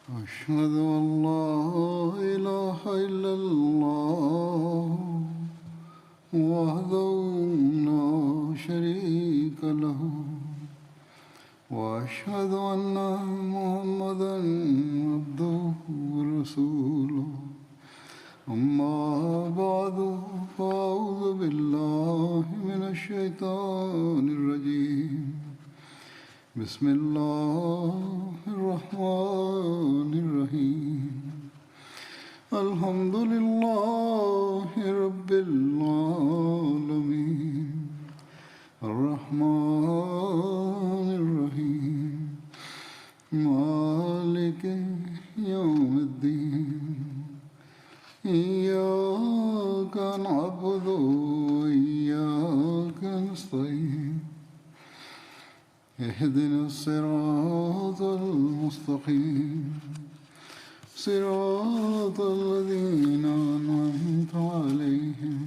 أشهد أن لا إله إلا الله وحده لا شريك له وأشهد أن محمدا عبده ورسوله أما بعد فأعوذ بالله من الشيطان الرجيم بسم الله الرحمن الرحيم الحمد لله رب العالمين الرحمن الرحيم مالك يوم الدين إياك نعبد وإياك نستعين اهدنا الصراط المستقيم صراط الذين أنعمت عليهم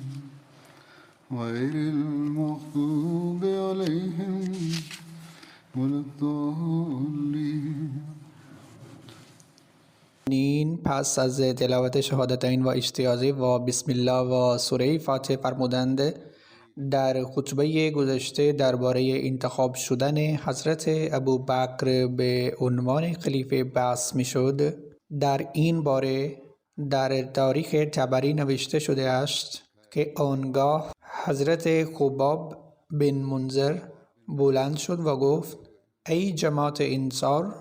غير المغضوب عليهم ولا الضالين. پس از تلاوت شهادتین و اشتیازی و بسم الله و سوره فاتحه فرمودند در خطبه گذشته درباره انتخاب شدن حضرت ابوبکر به عنوان خلیفه بحث می شد. در این باره در تاریخ طبری نوشته شده است که آنگاه حضرت خباب بن منذر بلند شد و گفت: ای جماعت انصار،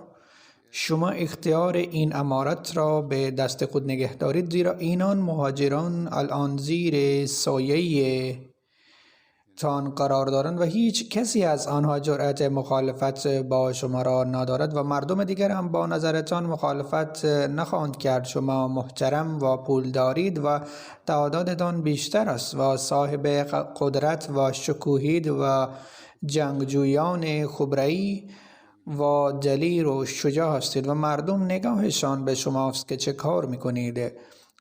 شما اختیار این امارت را به دست خود نگه دارید، زیرا اینان مهاجران الان زیر سایه تان قرار دارند و هیچ کسی از آنها جرأت مخالفت با شما را ندارد و مردم دیگر هم با نظرتان مخالفت نخواهند کرد. شما محترم و پول دارید و تعدادتان بیشتر است و صاحب قدرت و شکوهید و جنگجویان خبره‌ای و دلیر و شجاع هستید و مردم نگاهشان به شماست که چه کار میکنید.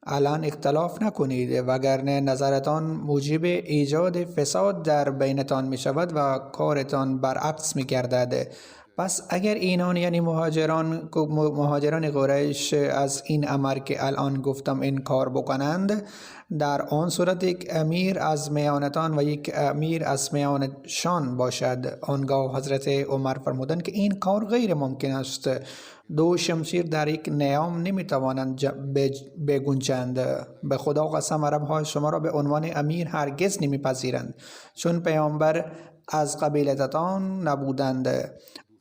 الان اختلاف نکنید وگرنه نظرتان موجب ایجاد فساد در بینتان می شود و کارتان برعکس می گردد. پس اگر اینان یعنی مهاجران قریش از این امر که الان گفتم انکار بکنند، در آن صورت یک امیر از میانتان و یک امیر از میانشان باشد. آنگاه حضرت عمر فرمودند که این کار غیر ممکن است. دو شمشیر در یک نیام نمیتوانند بگنجند. به خدا قسم عرب‌ها شما را به عنوان امیر هرگز نمیپذیرند، چون پیامبر از قبیلتان نبودند.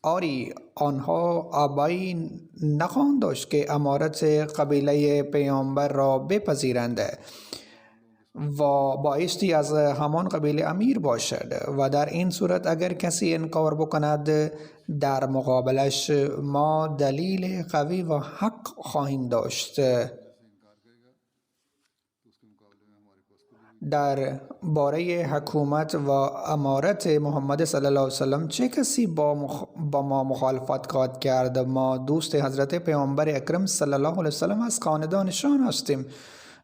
آری آنها آبایی نخواهند داشت که امارت قبیله پیامبر را بپذیرند و بایستی از همان قبیله امیر باشد و در این صورت اگر کسی انکار بکند در مقابلش ما دلیل قوی و حق خواهیم داشت. در باره حکومت و امارت محمد صلی الله علیه وسلم چه کسی با ما مخالفت خواهد کرد؟ ما دوست حضرت پیامبر اکرم صلی الله علیه وسلم از خاندانشان هستیم.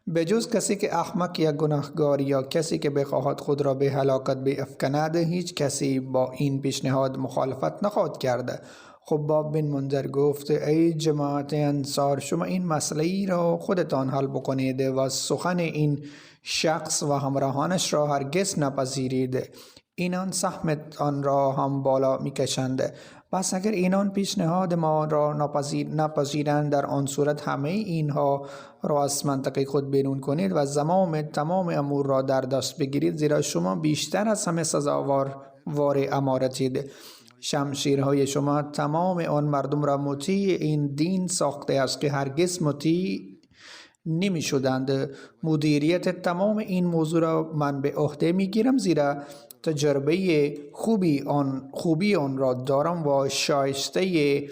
به جز کسی که احمق یا گناهگار یا کسی که بخواهد خود را به هلاکت بیفکند، هیچ کسی با این پیشنهاد مخالفت نخواهد کرد. خباب بن منذر گفت: ای جماعت انصار، شما این مسئله ای را خودتان حل بکنید و سخن این شخص و همراهانش را هرگز نپذیرید. اینان سهمتان را هم بالا میکشند. پس اگر اینان پیشنهاد ما را نپذیرند، در آن صورت همه اینها را از منطقه خود بیرون کنید و تمام امور را در دست بگیرید، زیرا شما بیشتر از همه سزاوار امارتید. شمشیرهای شما تمام آن مردم را مطیع این دین ساخته است که هرگز مطیع نمی شدند. مدیریت تمام این موضوع را من به عهده می گیرم، زیرا تجربه خوبی آن را دارم و شایسته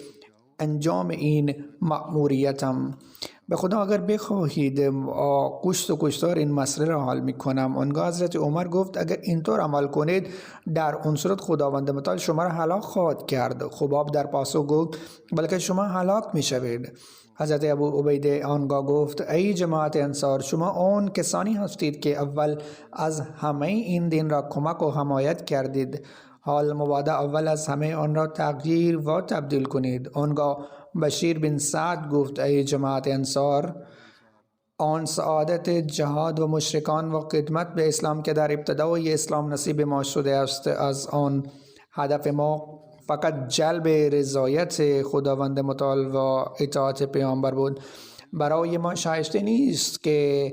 انجام این مأموریتم. به خدا اگر بخواهید گشت و گشتار این مسئله را حل می کنم. آنگاه حضرت عمر گفت: اگر اینطور عمل کنید در اون صورت خداوند متعال شما را هلاک خواهد کرد. خباب در پاسخ گفت: بلکه شما هلاک می شوید. حضرت ابو عبیده آنگاه گفت: ای جماعت انصار، شما آن کسانی هستید که اول از همه این دین را کمک و حمایت کردید. حال مبادا اول از همه آن را تغییر و تبدیل کنید. آنگاه بشیر بن سعد گفت ای جماعت انصار، آن سعادت جهاد و مشرکان و خدمت به اسلام که در ابتدای اسلام نصیب ما شده است، از آن هدف ما فقط جلب رضایت خداوند متعال و اطاعت پیامبر بود. برای ما شایسته نیست که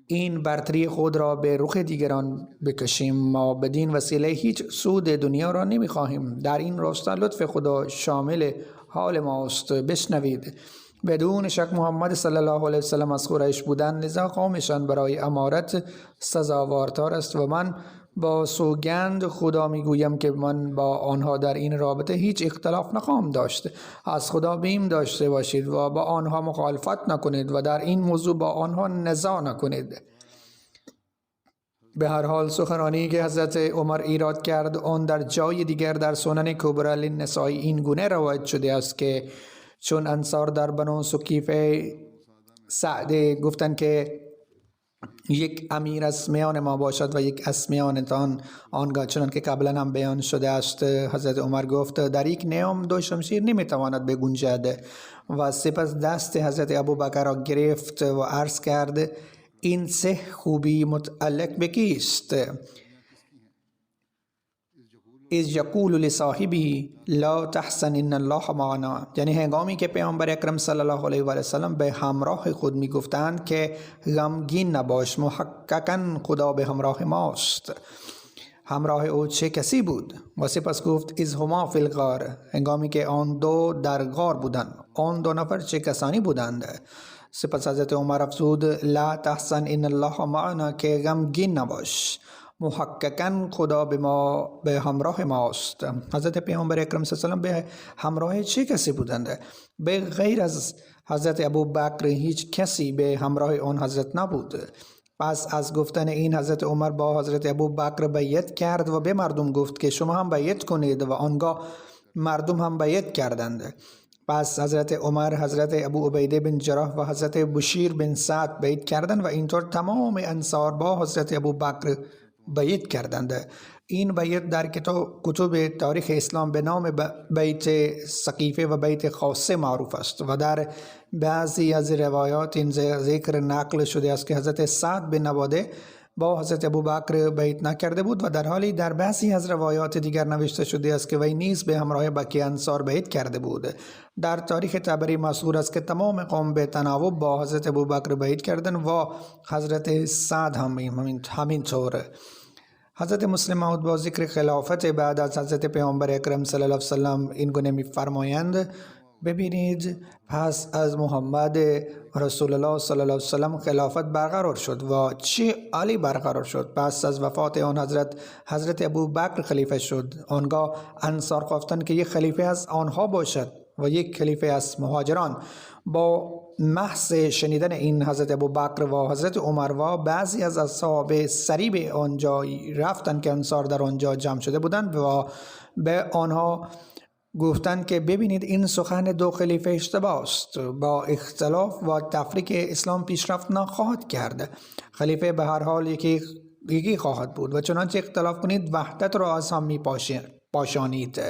این برتری خود را به رخ دیگران بکشیم. ما بدین وسیله هیچ سود دنیا را نمیخواهیم. در این راستا لطف خدا شامل حال ماست. بشنوید. بدون شک محمد صلی الله علیه وسلم از قریش بودند، لذا قومشان برای امارت سزاوارتر است و من با سوگند خدا میگویم که من با آنها در این رابطه هیچ اختلاف نخواهم داشت. از خدا بیم داشته باشید و با آنها مخالفت نکنید و در این موضوع با آنها نزاع نکنید. به هر حال سخنرانی که حضرت عمر ایراد کرد آن در جای دیگر در سنن کبری للنسائی این گونه روایت شده است که چون انصار در بنو سقیف سعد گفتند که یک امیر از میان ما باشد و یک از میانتان، آنگاه چنان که قبلا هم بیان شده است حضرت عمر گفت در یک نیام دو شمشیر نمیتواند بگنجد و سپس دست حضرت ابوبکر را گرفت و عرض کرد این سه خوبی متعلق به کیست؟ از یقول لصاحبه لا تحزن ان الله معنا، یعنی هنگامی که پیامبر اکرم صلی الله علیه و آله وسلم به همراه خود میگفتند که غمگین نباش، محققاً خدا به همراه ماست. همراه او چه کسی بود؟ و سپس گفت از هما فی الغار، هنگامی که آن دو در غار بودند. آن دو نفر چه کسانی بودند؟ سپس حضرت عمر افزود لا تحزن ان الله معنا، که غمگین نباش، محققاً خدا به همراه ماست. حضرت پیامبر اکرم صلی الله علیه و آله به همراه چه کسی بودند؟ به غیر از حضرت ابوبکر هیچ کسی به همراه آن حضرت نبود. پس از گفتن این حضرت عمر با حضرت ابوبکر بیعت کرد و به مردم گفت که شما هم بیعت کنید و آنگاه مردم هم بیعت کردند. پس حضرت عمر، حضرت ابو عبیده بن جراح و حضرت بشیر بن سعد بیعت کردند و اینطور تمام انصار با حضرت ابوبکر بیعت کردند. این بیعت در کتب تاریخ اسلام به نام بیعت سقیفه و بیعت خاصه معروف است و در بعضی از روایات این ذکر نقل شده است که حضرت سعد بن عباده با حضرت ابوبکر بیعت نکرده بود و در حالی در بعضی از روایات دیگر نوشته شده است که وی نیز به همراه بقیه انصار بیعت کرده بود. در تاریخ طبری مذکور است که تمام قوم به تناوب با حضرت ابوبکر بیعت کردند و حضرت سعد هم همینطور. حضرت مسلم موعود با ذکر خلافت بعد از حضرت پیامبر اکرم صلی الله علیه و سلم این گونه می‌فرمایند ببینید پس از محمد رسول الله صلی الله علیه و سلم خلافت برقرار شد و چه عالی برقرار شد. پس از وفات آن حضرت ابوبکر خلیفه شد. آنگاه انصار خواستند که یک خلیفه از آنها باشد و یک خلیفه از مهاجران. با محض شنیدن این حضرت ابوبکر و حضرت عمر و بعضی از اصحاب سری به آنجا رفتند که انصار در آنجا جمع شده بودند و به آنها گفتند که ببینید این سخن دو خلیفه اشتباه است. با اختلاف و تفریق اسلام پیشرفت نخواهد کرد. خلیفه به هر حال یکی خواهد بود و چنانچه اختلاف کنید وحدت را از هم می پاشانید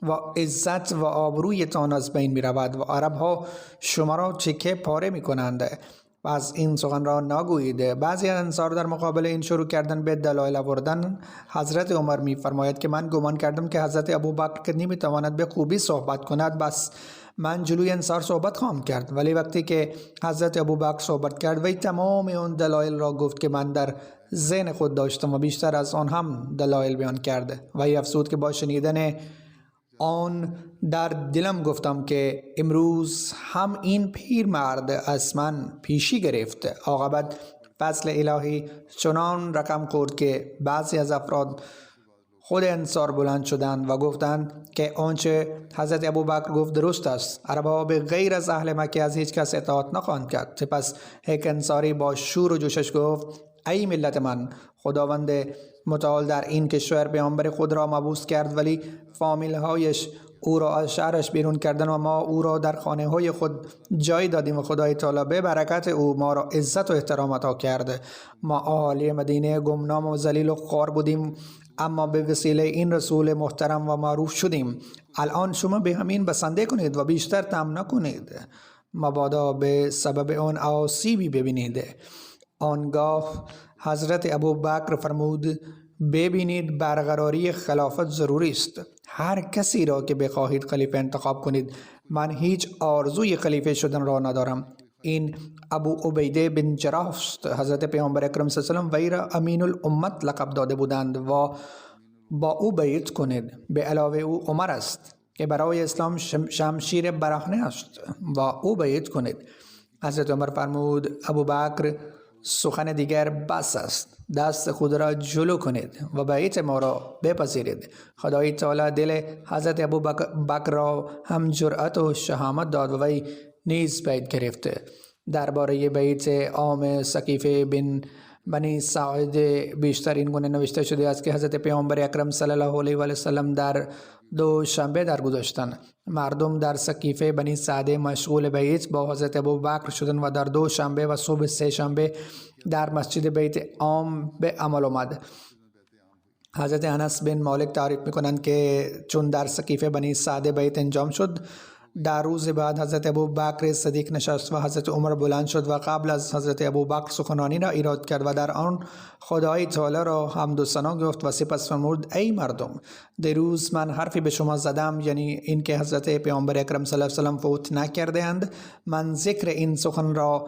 و عزت و آبرویتان از بین می رود و عرب ها شما را چکه پاره می کنند. پس این سخن را نگویید. بعضی انصار در مقابل این شروع کردن به دلایل آوردن. حضرت عمر می فرماید که من گمان کردم که حضرت ابوبکر که نمی تواند به خوبی صحبت کند، بس من جلوی انصار صحبت خواهم کرد. ولی وقتی که حضرت ابوبکر صحبت کرد وی تمام اون دلایل را گفت که من در ذهن خود داشتم و بیشتر از آن هم دلایل بیان کرد. وی افزود که با شنیدن آن در دلم گفتم که امروز هم این پیرمرد از من پیشی گرفت. عاقبت فضل الهی چنان رقم خورد که بعضی از افراد خود انصار بلند شدند و گفتند که آنچه حضرت ابوبکر گفت درست است. عرب‌ها به غیر از اهل مکه از هیچ کس اطاعت نخواهند کرد. سپس یک انصاری با شور و جوشش گفت ای ملت من، خداوند متعال در این کشور پیامبر خود را مبعوث کرد ولی فامیل هایش او را از شهرش بیرون کردن و ما او را در خانه های خود جای دادیم و خدای تعالی به برکت او ما را عزت و احترام عطا کرد. ما اهالی مدینه گمنام و ذلیل و خوار بودیم، اما به وسیله این رسول محترم و معروف شدیم. الان شما به همین بسنده کنید و بیشتر طمع نکنید، مبادا به سبب آن آسیبی ببینید. آنگاه حضرت ابوبکر فرمود ببینید برقراری خلافت ضروری است. هر کسی را که بخواهید خلیفه انتخاب کنید. من هیچ آرزوی خلیفه شدن را ندارم. این ابو عبیده بن جراح است. حضرت پیامبر اکرم صلی الله علیه و آله وی را امین الامت لقب داده بودند و با او بیعت کنید. به علاوه او عمر است که برای اسلام شمشیر برهنه است و او بیعت کنید. حضرت عمر فرمود ابوبکر سخن دیگر بس است، دست خود را جلو کنید و بیعت ما را بپذیرید. خدای تعالی دل حضرت ابوبکر را هم جرأت و شهامت داد و وی نیز بیعت گرفت. درباره بیعت عام سقیفه بنی ساعد بیشتر این گونه نوشته شده است که حضرت پیامبر اکرم صلی الله علیه و سلم در دوشنبه درگذشتند. مردم در سقیفه بنی سعد مشغول بیعت با حضرت ابوبکر شدند و در دوشنبه و صبح سه شنبه در مسجد بیت عام به عمل آمد. حضرت انس بن مالک تعریف میکنند که چون در سقیفه بنی سعد بیعت انجام شد، در روز بعد حضرت ابوبکر صدیق نشست و حضرت عمر بلند شد و قبل از حضرت ابوبکر سخنانی را ایراد کرد و در آن خدای تعالی را حمد و ثنا گفت و سپس فرمود ای مردم، دیروز من حرفی به شما زدم، یعنی اینکه حضرت پیامبر اکرم صلی الله علیه و سلم فوت نکرده اند. من ذکر این سخن را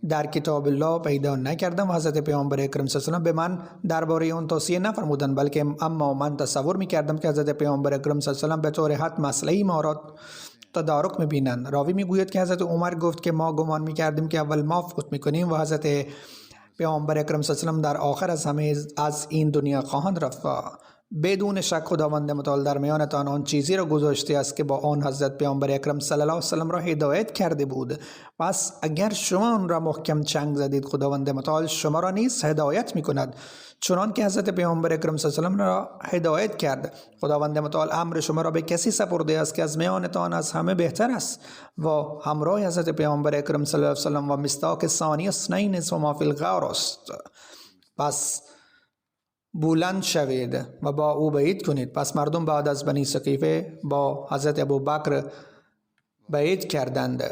در کتاب الله پیدا نکردم و حضرت پیامبر اکرم صلی الله علیه و سلم به من درباره آن توصیه نفرمودند، بلکه اما من تصور میکردم که حضرت پیامبر اکرم صلی الله علیه و سلم به طور حد مسئله ما را تدارک میبینند. راوی میگوید که حضرت عمر گفت که ما گمان میکردیم که اول ما فوت میکنیم و حضرت پیامبر اکرم صلی الله علیه و سلم در آخر از همه از این دنیا خواهند رفت. بدون شک خداوند متعال در میانتان آن چیزی را گذاشته است که با آن حضرت پیامبر اکرم صلی الله علیه و سلم را هدایت کرده بود. پس اگر شما آن را محکم چنگ زدید، خداوند متعال شما را نیز هدایت میکند چنان که حضرت پیامبر اکرم صلی الله علیه و سلم را هدایت کرد. خداوند متعال امر شما را به کسی سپرده است که از میانتان از همه بهتر است و همراه حضرت پیامبر اکرم صلی الله علیه و سلم و مصداق ثانی اثنین ثم فی الغار است. پس بلند شوید و با او بیعت کنید. پس مردم بعد از بنی سقیفه با حضرت ابوبکر بیعت کردند.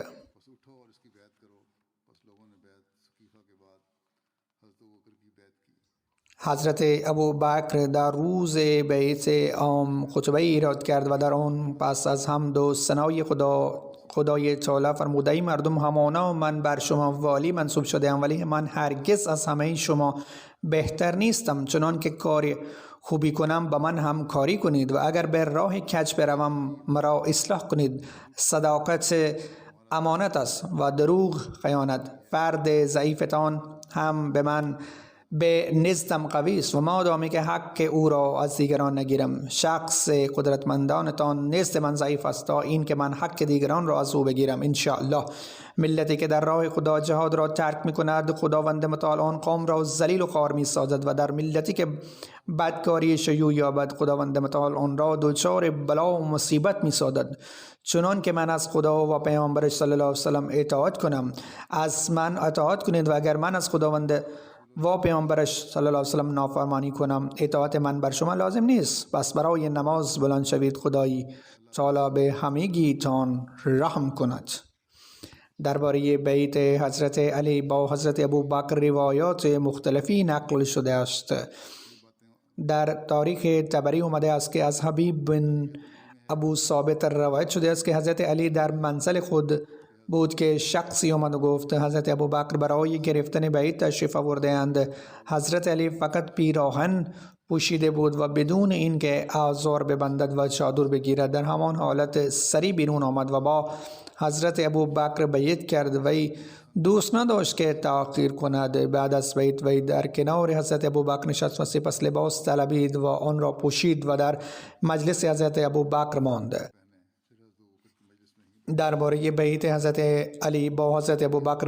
حضرت ابوبکر در روز بیعت عام خطبه ایراد کرد و در آن پس از حمد و ثنای خدای تعالی فرمود ای مردم، همانا من بر شما والی منصوب شده‌ام، ولی من هرگز از همه شما بهتر نیستم. چنان که کار خوبی کنم با من هم کاری کنید و اگر به راه کج بروم مرا اصلاح کنید. صداقت امانت است و دروغ خیانت. فرد ضعیفتان هم به نزدم قوی است و مادامی که حق او را از دیگران نگیرم. شخص قدرتمندانتان نزد من ضعیف است تا این که من حق دیگران را از او بگیرم. انشاءالله ملتی که در راه خدا جهاد را ترک می کند، خداوند متعال آن قوم را ذلیل و خوار می سازد و در ملتی که بدکاری شیوع یابد، خداوند متعال آن را دچار بلا و مصیبت می سازد. چنان که من از خدا و پیامبرش صلی الله علیه و سلم اطاعت کنم، از من اطاعت کنید و اگر من از خداوند و پیامبرش صلی الله علیه و سلم نافرمانی کنم، اطاعت من بر شما لازم نیست. پس برای نماز بلند شوید، خدای تعالی به همگیتان رحم کند. درباره بیعت حضرت علی با حضرت ابوبکر روایات مختلفی نقل شده است. در تاریخ طبری اومده است که از حبیب بن ابو ثابت روایت شده است که حضرت علی در منزل خود بود که شخصی آمد و گفت حضرت ابوبکر برای گرفتن بیعت تشریف آورده اند. حضرت علی فقط پیراهن پوشیده بود و بدون اینکه آزار ببندد و چادر بگیرد در همان حالت سری بیرون آمد و با حضرت ابوبکر بیعت کرد. وی دوست نداشت که تأخیر کند. بعد از بیعت وی در کنار حضرت ابوبکر نشست و سپس لباس طلبید و آن را پوشید و در مجلس حضرت ابوبکر ماند. درباره بیعت حضرت علی با حضرت ابوبکر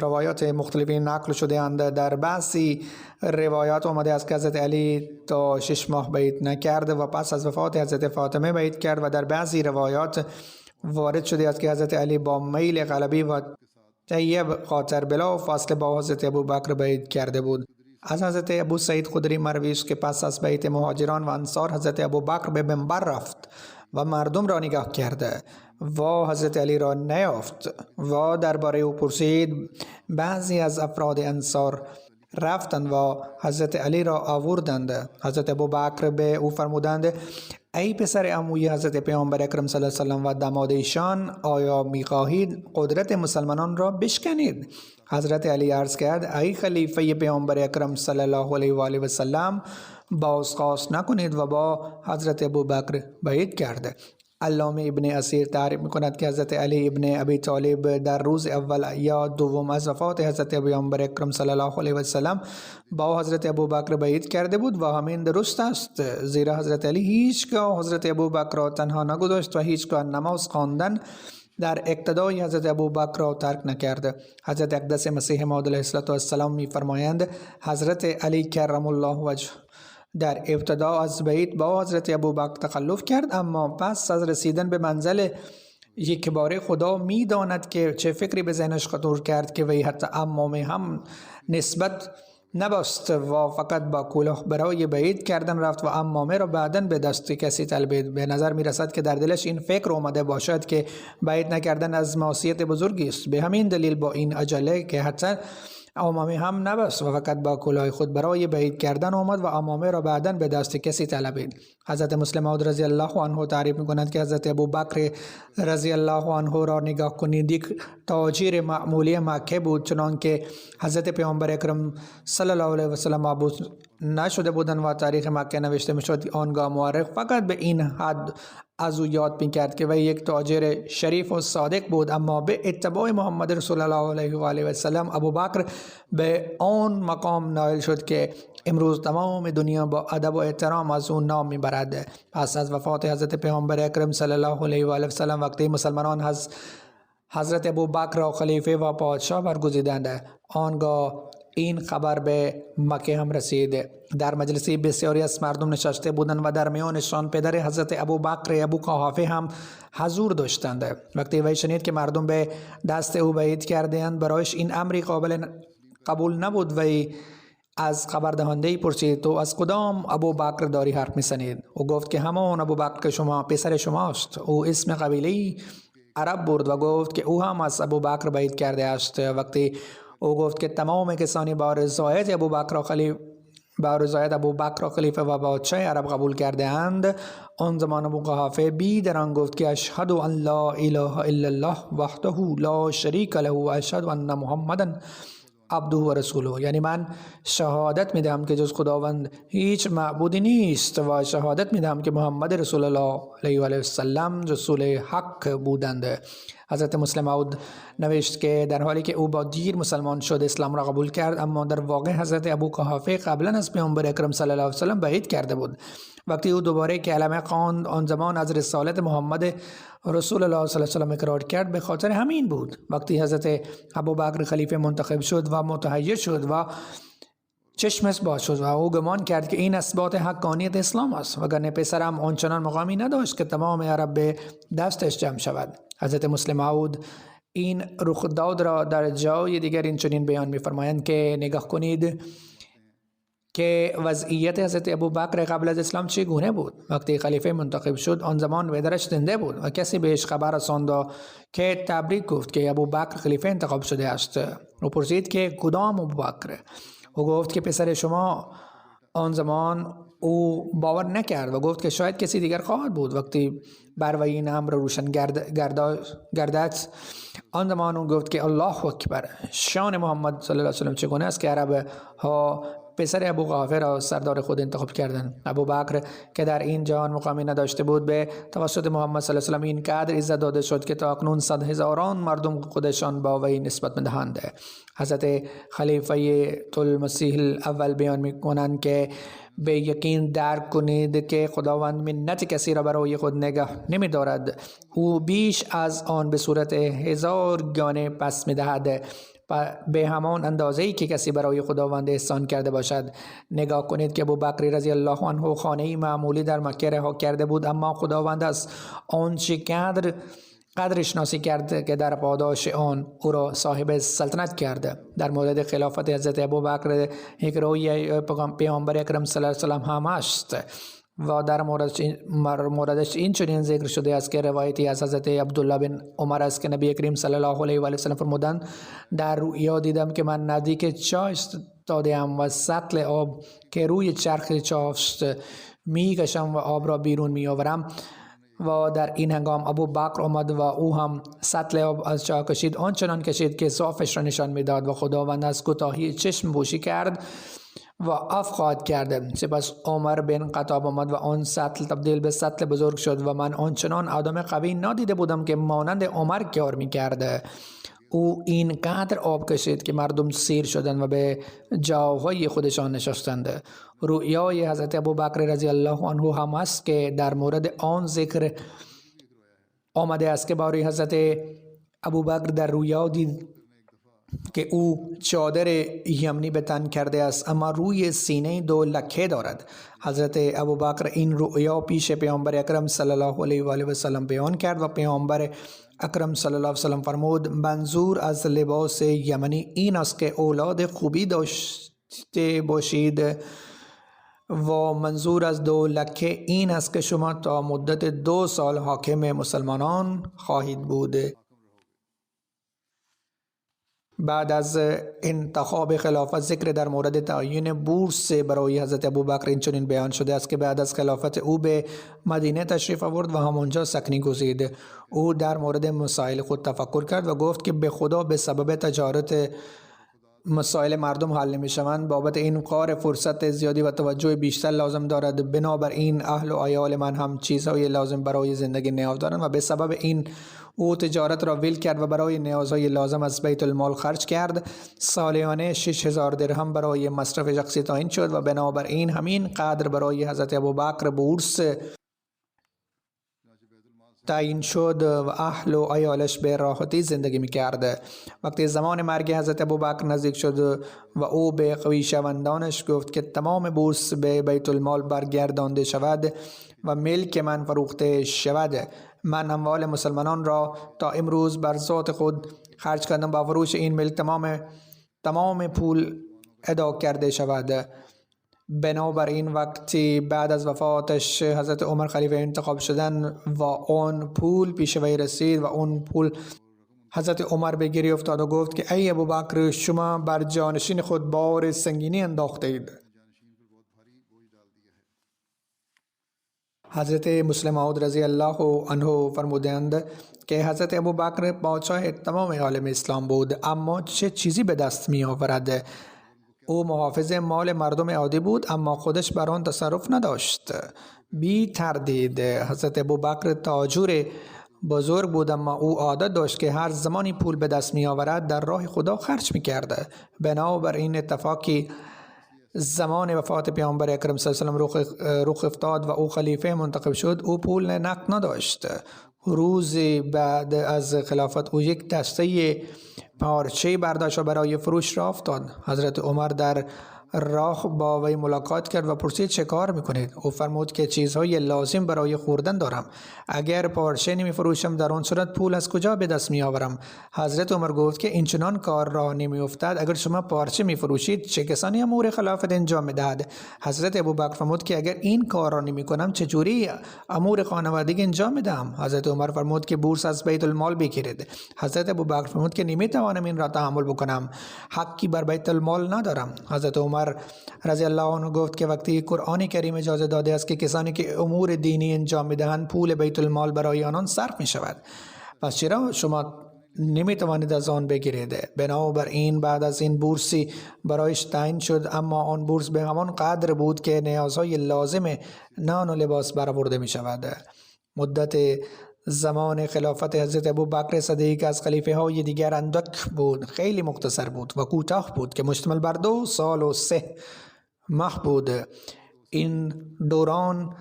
روایات مختلفی نقل شده اند. در بعضی روایات آمده است که حضرت علی تا 6 ماه بیعت نکرد و پس از وفات حضرت فاطمه بیعت کرد و در بعضی روایات وارد شده است که حضرت علی با میل قلبی و طیب خاطر بلا فاصله با حضرت ابوبکر بیعت کرده بود. از حضرت ابو سعید خدری مروی است که پس از بیعت مهاجران و انصار حضرت ابوبکر به منبر رفت و مردم را نگاه کرده و حضرت علی را نیافت و درباره او پرسید. بعضی از افراد انصار رفتند و حضرت علی را آوردند. حضرت ابوبکر به او فرمودند: ای پسر عموی حضرت پیامبر اکرم صلی الله علیه و سلم و داماد ایشان، آیا می‌خواهید قدرت مسلمانان را بشکنید؟ حضرت علی عرض کرد: ای خلیفه پیامبر اکرم صلی الله علیه و آله و سلم، بازخواست نکنید و با حضرت ابوبکر بیعت کرد. علامه ابن اسیر تعریف می‌کند که حضرت علی ابن ابی طالب در روز اول یا دوم از وفات حضرت پیامبر اکرم صلی الله علیه و سلم با حضرت ابوبکر بیعت کرده بود و همین درست است، زیرا حضرت علی هیچگاه حضرت ابوبکر را تنها نگذاشت و هیچگاه نماز خواندن در اقتدای حضرت ابوبکر را ترک نکرد. حضرت اقدس مسیح موعود علیه السلام می‌فرمایند حضرت علی کرم الله وجهه در ابتدا از بیعت با حضرت ابوبکر تخلف کرد، اما پس از رسیدن به منزل یکباره خدا می داند که چه فکری به ذهنش خطور کرد که وی حتی عمامه هم نسبت نبست و فقط با کلاه برای بیعت کردن رفت و عمامه را بعداً به دست کسی طلبید. به نظر می رسد که در دلش این فکر آمده باشد که بیعت نکردن از معصیت بزرگی است. به همین دلیل با این عجله که حتی عمامه هم نبست و فقط با کلاه خود برای بیعت کردن آمد و عمامه را بعداً به دست کسی طلبید. حضرت مسلم موعود رضی الله عنه تعریف می‌کند که حضرت ابوبکر رضی الله عنه را نگاه کنید، یک تاجر معمولی مکه بود، چنانکه حضرت پیامبر اکرم صلی الله علیه و سلم مبعوث نشده بودند و تاریخ مکه نوشته می‌شد. آنگاه مورخ فقط به این حد از او یاد می‌کرد که وی یک تاجر شریف و صادق بود، اما به اتباع محمد رسول الله علیه و آله و سلم ابوبکر به آن مقام نائل شد که امروز تمام دنیا با ادب و احترام از او نام میبرد. پس از وفات حضرت پیامبر اکرم صلی الله علیه و آله و سلم وقتی مسلمانان حضرت ابوبکر را خلیفه و پادشاه برگزیدند، آنگاه این خبر به مکه هم رسید. در مجلسی بسیاری از مردم نشسته بودند و در میانشان پدر حضرت ابوبکر ابو قحافه هم حضور داشتند. وقتی وی شنید که مردم به دست او بیعت کرده‌اند، برایش این امری قبول نبود. وی از خبردهنده پرسید: تو از کدام ابوبکر داری حرف می‌زنید؟ او گفت که همان ابوبکر که شما پسر شماست. او اسم قبیله عرب برد و گفت که او هم از ابوبکر بیعت کرده است. وقتی او گفت که تمام کسانی با رضایت ابوبکر خلیفه و پادشاه عرب قبول کرده اند، آن زمان ابو قحافه بیدران گفت که اشهد ان لا اله الا الله وحده لا شریک له و اشهد ان محمدا عبده و رسوله، یعنی من شهادت میدهم که جز خداوند هیچ معبودی نیست و شهادت میدهم که محمد رسول الله علیه و آله و سلم رسول حق بودند. حضرت مسلم موعود نوشت که در حالی که او با دیر مسلمان شد، اسلام را قبول کرد، اما در واقع حضرت ابو قحافه قبلا از پیامبر اکرم صلی الله علیه و سلم بیعت کرده بود. وقتی او دوباره کلمه خواند، آن زمان از رسالت محمد رسول الله صلی الله علیه و سلم اقرار کرد. به خاطر همین بود وقتی حضرت ابوبکر خلیفه منتخب شد و متحیر شد و چشمش باز شد و او گمان کرد که این اثبات حقانیت اسلام است، وگرنه پسرم آنچنان مقامی نداشت که تمام عرب به دستش جمع شود. حضرت مسلم موعود این رخداد را در جای دیگر این چنین بیان می‌فرمایند که نگاه کنید که وضعیت حضرت ابوبکر قبل از اسلام چگونه بود. وقتی خلیفه منتخب شد، آن زمان پدرش زنده بود و کسی بهش خبر رساند که تبریک گفت که ابوبکر خلیفه انتخاب شده است. او پرسید که کدام ابوبکر؟ او گفت که پسر شما. آن زمان او باور نکرد و گفت که شاید کسی دیگر خواهد بود. وقتی بر وی این امر روشن گردد، آن زمان او گفت که الله اکبر، شان محمد صلی الله علیه و سلم چگونه است که عرب ها پسر ابو قحافه را سردار خود انتخاب کردند. ابوبکر که در این جهان مقامی نداشته بود، به توسط محمد صلی الله علیه و سلم این قدر عزت داده شد که تا اکنون 100,000 مردم خودشان با وی نسبت می‌دهند. حضرت خلیفه المسیح الاول بیان می‌کنند که به یقین درک کنید که خداوند منت کسی را برای خود نگه نمی‌دارد، او بیش از آن به صورت 1000 گانه پس می‌دهد و به همان اندازه‌ای که کسی برای خداوند احسان کرده باشد. نگاه کنید که ابوبکر رضی الله عنه خانه‌ای معمولی در مکه رها کرده بود، اما خداوند از آنچه قدر قدر شناسی کرد که در پاداش آن او را صاحب سلطنت کرده. در مورد خلافت حضرت ابوبکر یک روی پیامبر اکرم صلی الله علیه و سلم هم است و در موردش این چنین ذکر شده است که روایتی از حضرت عبدالله بن عمر است که نبی کریم صلی الله علیه و آله و سلم فرمودند در رؤیا دیدم که من نزدیک چاه ایستاده‌ام و سطل آب که روی چرخ چاه است میکشم و آب را بیرون میآورم و در این هنگام ابو بکر آمد و او هم سطل آب از چاه کشید، آنچنان کشید که صافش را نشان میداد و خداوند از کوتاهی چشم پوشی کرد و عفو خواهد کرد. سپس عمر بن خطاب آمد و آن سطل تبدیل به سطل بزرگ شد و من آنچنان آدم قوی ندیده بودم که مانند عمر کار میکرد. او اینقدر آب کشید که مردم سیر شدند و به جاهای خودشان نشستند. رؤیای حضرت ابوبکر رضی الله عنه هم است که در مورد آن ذکر آمده است که باری حضرت ابوبکر در رویا دید که او چادر یمنی به تن کرده است اما روی سینه 2 لکه دارد. حضرت ابوبکر این رؤیا پیش پیامبر اکرم صلی الله علیه و آله و سلم بیان کرد و پیامبر اکرم صلی الله علیه و سلم فرمود منظور از لباس یمنی این است که اولاد خوبی داشته باشید و منظور از 2 لکه این است که شما تا مدت 2 سال حاکم مسلمانان خواهید بود. بعد از انتخاب خلافت ذکر در مورد تعیین بورس برای حضرت ابوبکر این چنین بیان شده است که بعد از خلافت او به مدینه تشریف آورد و همانجا سکنی گزید. او در مورد مسائل خود تفکر کرد و گفت که به خدا به سبب تجارت مسائل مردم حل نمی شوند، بابت این کار فرصت زیادی و توجه بیشتر لازم دارد، بنابراین اهل و عیال من هم چیزهای لازم برای زندگی نیاز دارند و به سبب این او تجارت را ول کرد و برای نیازهای لازم از بیت المال خرج کرد. سالیانه 6000 درهم برای مصرف شخصی تعیین شد و بنابراین همین قدر برای حضرت ابوبکر بورس تعیین شد و اهل و عیالش به راحتی زندگی میکرد. وقتی زمان مرگ حضرت ابوبکر نزدیک شد و او به خویشاوندانش گفت که تمام بورس به بیت المال برگردانده شود و ملک من فروخته شود، من اموال مسلمانان را تا امروز بر ذات خود خرج کردم، با فروش این ملک تمام پول ادا کرده شود. بنابراین وقتی بعد از وفاتش حضرت عمر خلیفه انتخاب شدن و اون پول پیش وی رسید و اون پول حضرت عمر به گریه افتاد و گفت که ای ابوبکر شما بر جانشین خود بار سنگینی انداخته اید. حضرت مسلم موعود رضی الله عنه فرمودند که حضرت ابوبکر بادشاه تمام عالم اسلام بود، اما چه چیزی به دست می آورد؟ او محافظ مال مردم عادی بود اما خودش بر آن تصرف نداشت. بی تردید حضرت ابوبکر تاجر بزرگ بود اما او عادت داشت که هر زمانی پول به دست می آورد در راه خدا خرج می کرد. بنابراین اتفاقی زمان وفات پیامبر اکرم صلی الله علیه و سلم رخ افتاد و او خلیفه منتخب شد. او پول نقد نداشت. روزی بعد از خلافت او یک دسته پارچه برداشت و برای فروش راه افتاد. حضرت عمر در راه با وی ملاقات کرد و پرسید چه کار میکنید؟ او فرمود که چیزهای لازم برای خوردن دارم، اگر پارچه نمی فروشم در آن صورت پول از کجا به دست می آورم؟ حضرت عمر گفت که این چنان کار راه نمی افتد، اگر شما پارچه می فروشید چه کسانی امور خلافت انجام می دهد؟ حضرت ابوبکر فرمود که اگر این کار را نمی کنم چجوری امور خانوادگی انجام می دهم؟ حضرت عمر فرمود که بورس از بیت المال بگیرید. حضرت ابوبکر فرمود که نمی توانم این را تحمل بکنم، حقی بر بیت المال ندارم. حضرت عمر رضی الله عنه گفت که وقتی قرآن کریم اجازه داده است که کسانی که امور دینی انجام میدهند پول بیت المال برای آنان صرف می شود، پس چرا شما نمی توانید از آن بگیرید؟ بنابراین بعد از این بورسی برایش تعیین شد، اما آن بورس به همان قدر بود که نیازهای لازم نان و لباس برآورده می شود. مدت زمان خلافت حضرت ابوبکر صدیق از خلیفه های دیگر اندک بود، خیلی مختصر بود و کوتاه بود که مشتمل بر 2 سال و 3 ماه بود. این دوران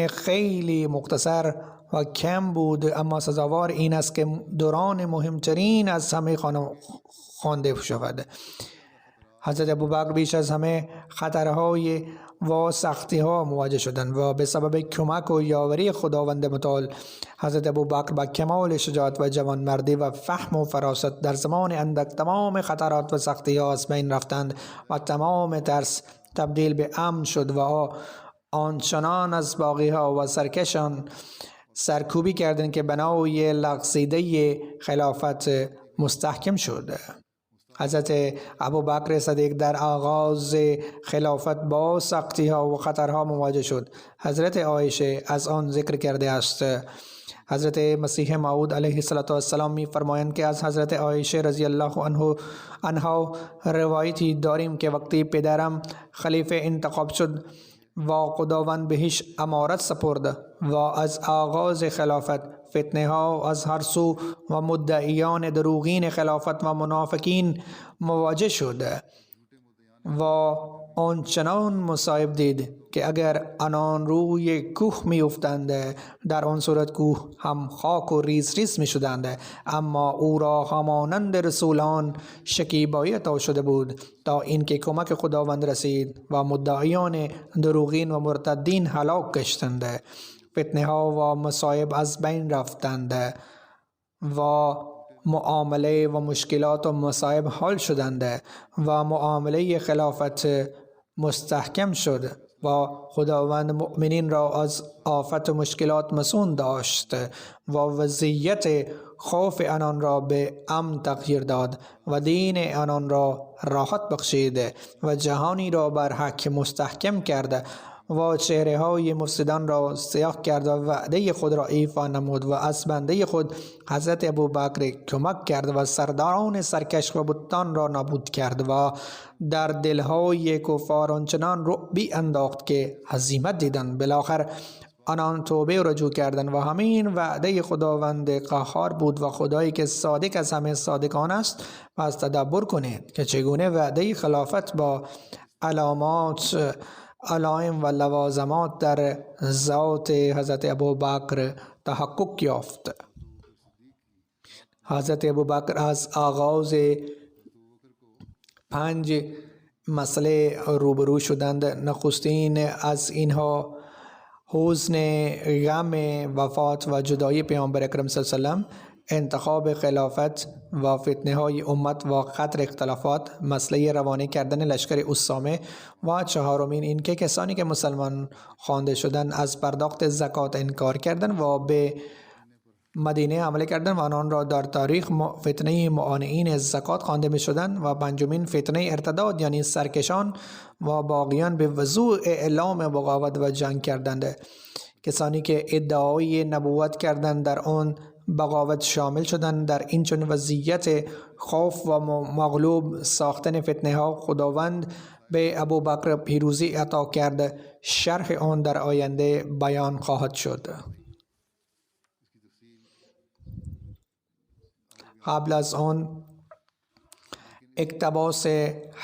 خیلی مختصر و کم بود، اما سزاوار این است که دوران مهمترین از همه خوانده شود. حضرت ابوبکر بیش از همه خطرهای و سختی ها مواجه شدند و به سبب کمک و یاوری خداوند متعال حضرت ابوبکر با کمال شجاعت و جوانمردی و فهم و فراست در زمان اندک تمام خطرات و سختی ها از بین رفتند و تمام ترس تبدیل به امن شد و آنچنان از باغی ها و سرکشان سرکوبی کردند که بنای لغزیده خلافت مستحکم شد. حضرت ابوبکر صدیق در آغاز خلافت با سختی ها و خطرها مواجه شد. حضرت عایشه از آن ذکر کرده است. حضرت مسیح موعود علیه السلام می فرمایند که از حضرت عایشه رضی الله عنها روایتی داریم که وقتی پدرم خلیفه انتخاب شد و خداوند بهش امارت سپرد و از آغاز خلافت فتنه ها از هر سو و مدعیان دروغین خلافت و منافقین مواجه شد و آنچنان مصائب دید که اگر آنان روی کوه می افتند در آن صورت کوه هم خاک و ریز ریز می شدند، اما او را همانند رسولان شکیبایی عطا شده بود تا اینکه کمک خداوند رسید و مدعیان دروغین و مرتدین هلاک گشتند. فتنه ها و مصائب از بین رفتند و معامله و مشکلات و مصائب حل شدند و معامله خلافت مستحکم شد و خداوند مؤمنین را از آفت و مشکلات مسون داشت و وضعیت خوف آنان را به امن تغییر داد و دین آنان را راحت بخشید و جهانی را بر حق مستحکم کرد و چهره های مفسدان را سیاه کرد و وعده خود را ایفا نمود و از بنده خود حضرت ابوبکر کمک کرد و سرداران سرکش و بتان را نابود کرد و در دلهای کفار آنچنان رعبی انداخت که هزیمت دیدند. بالاخره آنان توبه رجوع کردند و همین وعده خداوند قهار بود و خدایی که صادق از همه صادقان است. پس تدبر کنید که چگونه وعده خلافت با علامات علائم و لوازمات در ذات حضرت ابوبکر تحقق یافت. حضرت ابوبکر از آغاز 5 مسئله روبرو شدند. نخستین از اینها حزن غم وفات و جدایی پیامبر اکرم صلی الله علیه و سلم، انتخاب خلافت و فتنه های امت و خطر اختلافات، مسئله روانه کردن لشکر اسامه و چهارمین این که کسانی که مسلمان خوانده شدند از پرداخت زکات انکار کردند و به مدینه حمله کردند و آنان را در تاریخ فتنه معانعین زکات خوانده می شدند. و پنجمین فتنه ارتداد یعنی سرکشان و باغیان به وضوح اعلام بغاوت و جنگ کردند. کسانی که ادعای نبوت کردند در آن بغاوت شامل شدند. در این چون وضعیت خوف و مغلوب ساختن فتنه ها خداوند به ابوبکر پیروزی عطا کرد. شرح آن در آینده بیان خواهد شد. قبل از آن اقتباس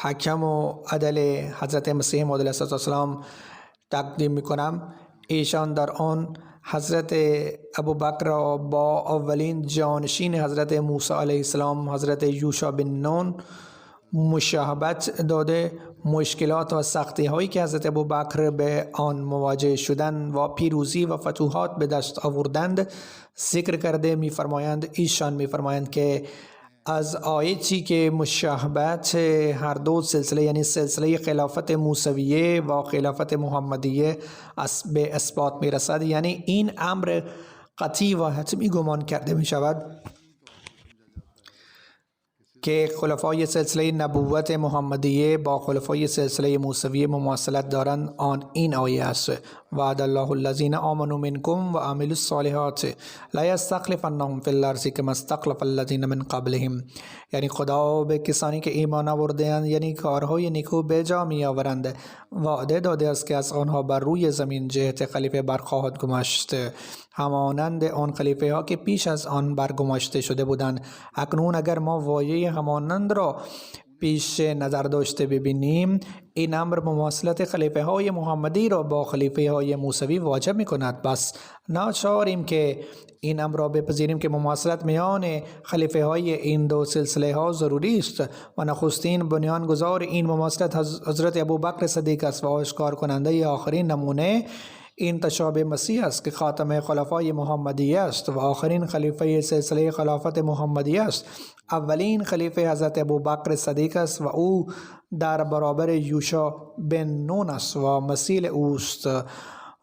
حکم و عدل حضرت مسیح موعود علیه السلام تقدیم میکنم. ایشان در آن حضرت ابوبکر را با اولین جانشین حضرت موسی علیه السلام حضرت یوشع بن نون مشابهت داده مشکلات و سختی هایی که حضرت ابوبکر به آن مواجه شدند و پیروزی و فتوحات به دست آوردند ذکر کرده میفرمایند. ایشان میفرمایند که از آیتی که مشابهت هر دو سلسله یعنی سلسله خلافت موسویه و خلافت محمدیه به اثبات میرسد، یعنی این امر قطعی و حتمی گمان کرده می شود که خلفای سلسله نبوت محمدیه با خلفای سلسله موسویه مماثلت دارند. آن این آیه است: وعد الله الذین آمنوا منکم و عملوا الصالحات لا یستخلفنهم فی الارض کما استخلف الذین من قبلهم. یعنی خدا به کسانی که ایمان آورده‌اند یعنی کارهای نیکو به جا می‌آورند وعده داده است که از آنها بر روی زمین جهت خلیفه برخواهد گماشت، همانند آن خلیفه ها که پیش از آن برگماشته شده بودند. اکنون اگر ما وایه همانند را پیش نظر داشته ببینیم، این امر مماثلت خلیفه های محمدی را با خلیفه های موسوی واجب می کند. بس ناچاریم که این امر را بپذیریم که مماثلت میان خلیفه های این دو سلسله ها ضروری است و نخستین بنیانگذار این مماثلت حضرت ابوبکر صدیق است و آشکار کننده آخرین نمونه این تشابه مسیح است که خاتم خلفای محمدی است و آخرین خلیفه سلسله خلافت محمدی است. اولین خلیفه حضرت ابوبکر صدیق است و او در برابر یوشع بن نون است و مثیل اوست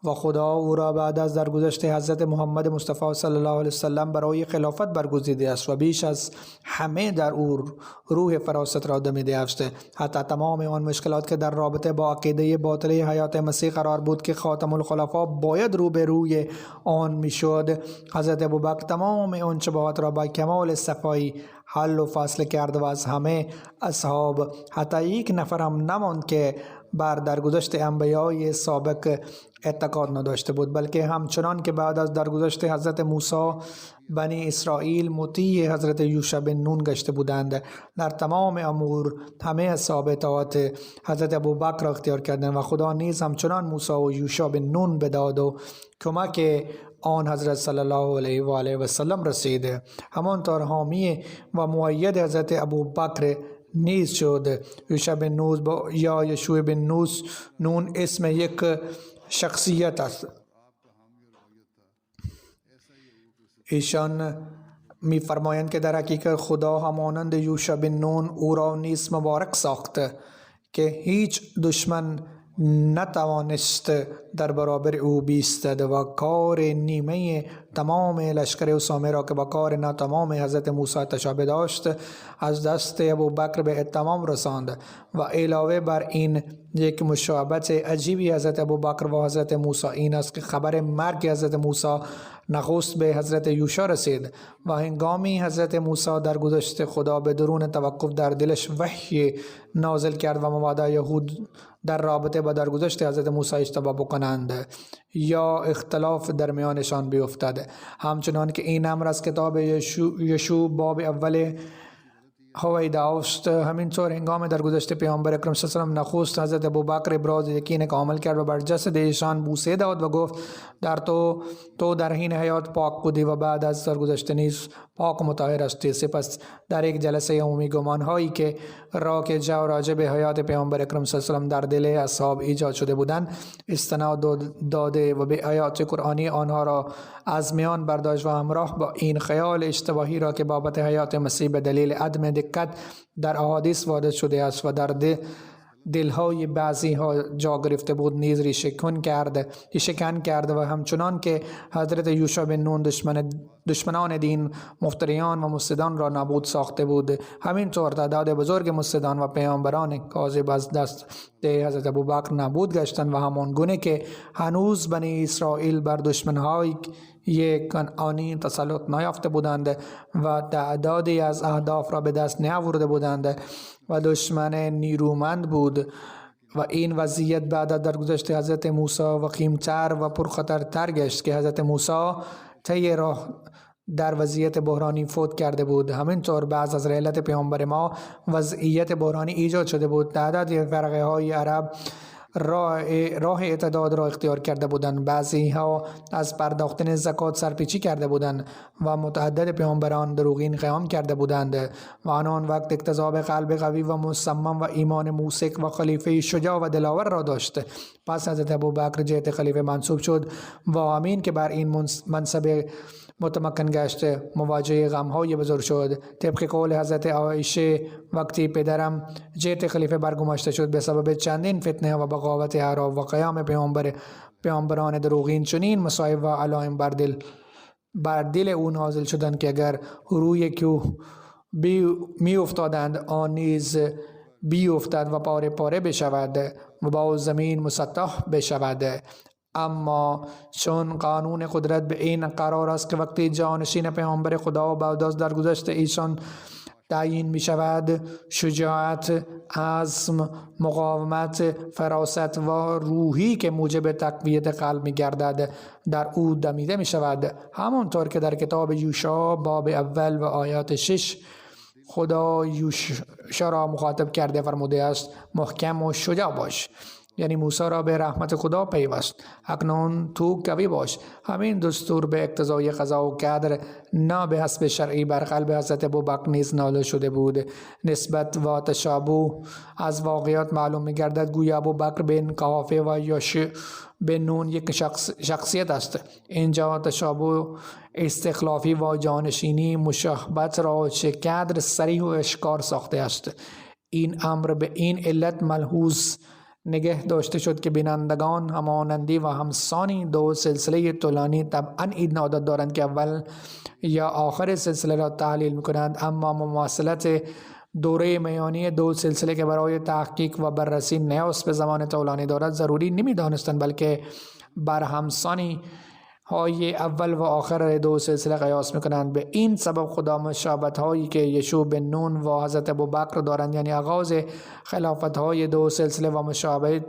و خدا او را بعد از درگذشت حضرت محمد مصطفی صلی الله علیه وسلم برای خلافت برگزیده است و بیش از همه در او روح فراست را دمیده است. حتی تمام آن مشکلات که در رابطه با عقیده باطل حیات مسیح قرار بود که خاتم الخلفا باید روبروی آن میشد، حضرت ابوبکر تمام آن شبهات را با کمال صفایی حل و فصل کرد و از همه اصحاب حتی یک نفر هم نماند که بر درگذشت انبیای سابق اعتقاد نداشته بود، بلکه همچنان که بعد از درگذشت حضرت موسی بنی اسرائیل مطیع حضرت یوشع بن نون گشته بودند. در تمام امور همه اصحاب اطاعت حضرت ابوبکر را اختیار کردند و خدا نیز همچنان موسی و یوشع بن نون بداد و کمک آن حضرت صلی الله علیه و آله و سلم رسید. همانطور حامی و مؤید حضرت ابوبکر نیز شد. یوشع بن نون یا یشوع بن نون اسم یک شخصیت است. ایشان می فرمایند که در حقیقت خدا همانند یوشع بن نون او را نیز مبارک ساخت که هیچ دشمن نتوانست در برابر او بیستد و کار نیمه تمام لشکر اسامه را که با کار ناتمام حضرت موسی تشابه داشت از دست ابوبکر به اتمام رساند. و علاوه بر این یک مشابهت عجیبی حضرت ابوبکر و حضرت موسی این است که خبر مرگ حضرت موسی نخست به حضرت یوشع رسید و هنگامی حضرت موسی در گذشت خدا بدون توقف در دلش وحی نازل کرد و مبادا یهود در رابطه با درگذشت حضرت موسی اشتباه بکنند یا اختلاف در میانشان بیفتد. همچنان که این امر از کتاب یشوع باب اول هویدا است، همینطور هنگام درگذشت پیامبر اکرم صلی الله علیه و آله نخست حضرت ابوبکر ابراز یقین کامل کرد و بر جسد ایشان بوسه داد و گفت در تو در حین حیات پاک بودی و بعد از درگذشت نیز پاک و مطهر هستی. سپس در یک جلسه عمومی گمان هایی که راجع به حیات پیامبر اکرم صلی الله علیه و آله در دل اصحاب ایجاد شده بودند استناد داده و به آیات قرآنی آنها را از میان برداشت و همراه با این خیال اشتباهی را که بابت حیات مسیح به دلیل عدم دقت در احادیث وارد شده است و در دلهای بعضی ها جا گرفته بود نیز ریشه کن کرد و همچنان که حضرت یوشع بن نون دشمنان دین مفتریان و مفسدان را نابود ساخته بود، همینطور تعداد بزرگ مفسدان و پیامبران کاذب از دست حضرت ابوبکر نابود گشتند و همان گونه که هنوز بنی اسرائیل بر دشمنهای کنعانی تسلط نیافته بودند و تعدادی از اهداف را به دست نیاورده بودند و دشمن نیرومند بود و این وضعیت بعد از درگذشت حضرت موسی وخیم‌تر و پرخطرتر گشت که حضرت موسی طی راه در وضعیت بحرانی فوت کرده بود. همینطور بعد از رحلت پیامبر ما وضعیت بحرانی ایجاد شده بود. تعدادی فرقه های عرب راه اعتداد را اختیار کرده بودند. بعضی ها از پرداختن زکات سرپیچی کرده بودند و متعدد پیامبران دروغین قیام کرده بودند و آن وقت اکتساب قلب قوی و مصمم و ایمان موثق و خلیفه شجاع و دلاور را داشت. پس حضرت ابوبکر جهت خلیفه منصوب شد و امین که بر این منصب متمکن گشت مواجه غمهای بزرگ شد. طبق قول حضرت عایشه وقتی پدرم جهت خلیفه برگماشته شد به سبب چندین فتنه و بغاوت اعراب و قیام پیامبران دروغین چنین مصائب و علائم بر دل او نازل شدند که اگر روی کوه می افتادند آن نیز بی افتاد و پاره پاره بشود و با زمین مسطح بشود. اما چون قانون قدرت به این قرار است که وقتی جانشین پیامبر خدا و بعد از درگذشت ایشان تعیین می شود شجاعت، عزم، مقاومت، فراست و روحی که موجب تقویت قلب می گردد در او دمیده می شود. همانطور که در کتاب یوشع باب اول و آیات 6 خدا یوشع را مخاطب کرده فرموده است محکم و شجاع باش، یعنی موسی را به رحمت خدا پیوست. اکنون تو قوی باش. همین دستور به اقتضای قضا و قدر نه به حسب شرعی بر قلب حضرت ابوبکر نیز نازل شده بود. نسبت و تشابه از واقعات معلوم می گردد گویا ابوبکر بن قحافه و یوشع بن نون یک شخصیت است. اینجا تشابه استخلافی و جانشینی مشابهت را چقدر صریح و اشکار ساخته است. این امر به این علت ملحوظ نگه داشته شد که بینندگان همانندی و همسانی دو سلسله طولانی طبعا این عادت دارند که اول یا آخر سلسله را تحلیل می‌کنند، اما مماثلت دوره میانی دو سلسله که برای تحقیق و بررسی نیاز به زمان طولانی دارد ضروری نمی‌دانستند، بلکه بر همسانی های اول و آخر دو سلسله قیاس میکنند. به این سبب خدا مشابهت هایی که یشوع بن نون و حضرت ابوبکر دارند، یعنی آغاز خلافت های دو سلسله و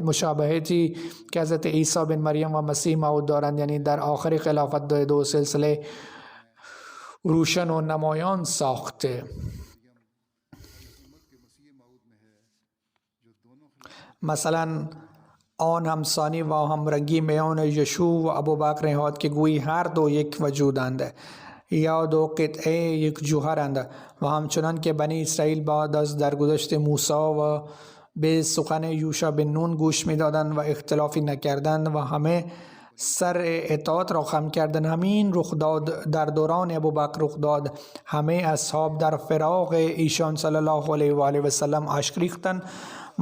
مشابهتی که حضرت عیسی بن مریم و مسیح موعود دارند، یعنی در آخر خلافت دو سلسله روشن و نمایان ساخته. مثلا آن همسانی و همرنگی میان یشوع و ابوبکر نهاد که گویی هر دو یک وجودند یا دو قطعه یک جوهرند، و همچنان که بنی اسرائیل بعد از درگذشت موسی و به سخن یوشع بن نون گوش میدادند و اختلافی نکردند و همه سر اطاعت را خم کردند، همین رخ داد در دوران ابوبکر رخ داد. همه اصحاب در فراق ایشان صلی الله علیه و آله و سلم اشک ریختند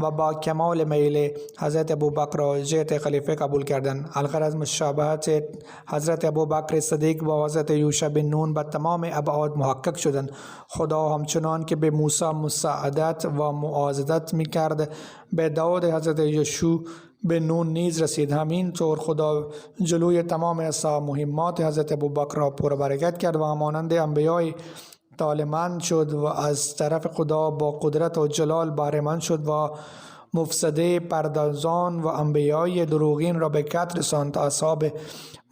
و با کمال میل حضرت ابوبکر را جهت خلیفه قبول کردند. الغرض مشابهت حضرت ابوبکر صدیق با حضرت یوشع بن نون به تمام ابعاد محقق شدند. خدا همچنان که به موسی مساعدت و معاضدت میکرد به داود حضرت یشوع بن نون نیز رسید. همین طور خدا جلوی تمام اصحاب مهمات حضرت ابوبکر را پربرکت کرد و همانند انبیای طالمند شد و از طرف خدا با قدرت و جلال بهره‌مند شد و مفسده پردازان و انبیای دروغین را به قتل رساند تا اصحاب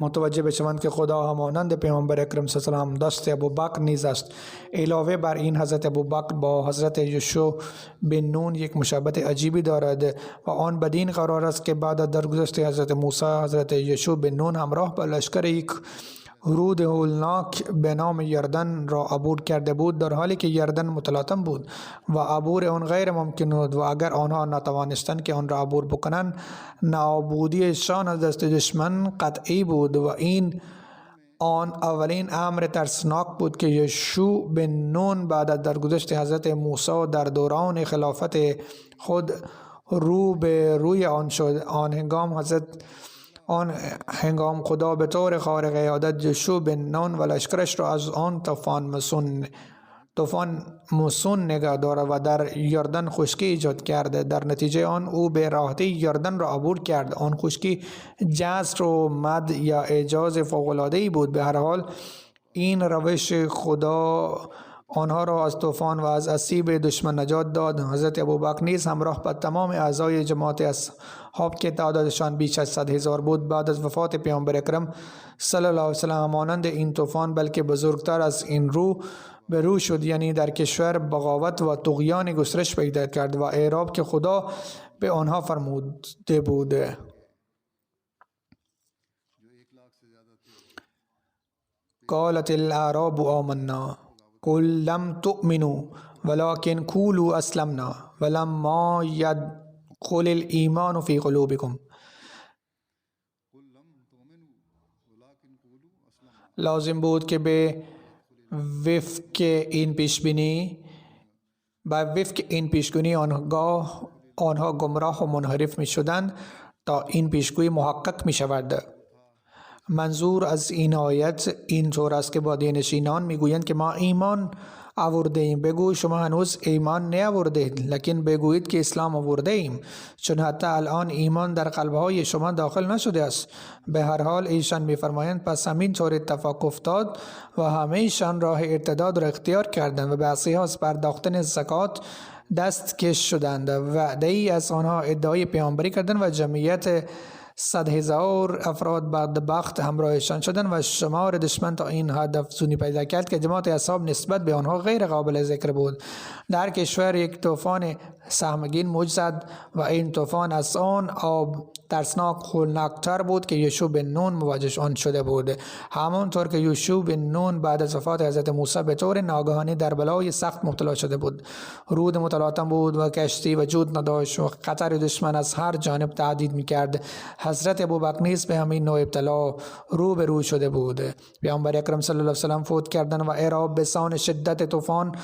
متوجه بشوند که خدا همانند پیامبر اکرم صلی الله علیه و آله دست ابوبکر نیز است. علاوه بر این حضرت ابوبکر با حضرت یشوع بن نون یک مشابهت عجیبی دارد و آن بدین قرار است که بعد از درگذشت حضرت موسی حضرت یشوع بن نون همراه با لشکر یک رود هولناک به نام یردن را عبور کرده بود، در حالی که یردن متلاطم بود و عبور آن غیر ممکن بود و اگر آنها نتوانستند که آن را عبور بکنند نابودی شان از دست دشمن قطعی بود. و این آن اولین امر ترسناک بود که یشوع بن نون بعد از درگذشت حضرت موسی در دوران خلافت خود رو به روی آن شد. آن هنگام خدا به طور خارق عادت یشوع بن نون و لشکرش را از آن طوفان مسون نگاه دارد و در یردن خشکی ایجاد کرده. در نتیجه آن او به راحتی یردن را عبور کرد. آن خشکی جزر و مد یا اعجاز فوق‌العاده‌ای بود. به هر حال این روش خدا آنها را از طوفان و از اسیب دشمن نجات داد. حضرت ابوبکر نیز همراه با تمام اعضای جماعت اصحاب که تعدادشان بیش از 100,000 بود بعد از وفات پیامبر اکرم صلی الله علیه و سلم مانند این طوفان بلکه بزرگتر از این رو به رو شد، یعنی در کشور بغاوت و طغیان گسترش پیدا کرد و اعراب که خدا به آنها فرموده بود. قالت الاعراب آمنا قل لم تؤمنوا ولكن قولوا اسلمنا ولما يدخل الايمان في قلوبكم. لازم بود که به وفق این پیشگویی آنها گمراه و منحرف می شدند تا این پیشگویی محقق می شود. منظور از این آیت این طور است که با دینشینان میگویند که ما ایمان آورده ایم. بگو شما هنوز ایمان نیاورده اید، لیکن بگویید که اسلام آورده ایم، چون حتی الان ایمان در قلبهای شما داخل نشده است. به هر حال ایشان میفرمایند پس همین طور اتفاق افتاد و همه ایشان راه ارتداد را اختیار کردند و بعضی ها از پرداختن زکات دست کش شدند. وعده ای از آنها ادعای پیامبری کردند و جمعیت 100,000 افراد بدبخت همراهشان شدند و شمار دشمن تا این حد افزونی پیدا کرد که جماعت اصحاب نسبت به آنها غیر قابل ذکر بود. در کشور یک طوفان سهمگین موج زد و این طوفان از آن آب ترسناک هولناکتر بود که یوشع بن نون مواجه آن شده بود. همانطور که یوشع بن نون بعد از وفات حضرت موسی به طور ناگهانی در بلای سخت مبتلا شده بود. رود متلاطم بود و کشتی وجود نداشت و خطر دشمن از هر جانب تهدید می‌کرد. حضرت ابوبکر نیز به همین نوع ابتلا روبرو شده بود. پیامبر اکرم صلی الله علیه و سلم فوت کردند و اعراب به سان شدت طوفان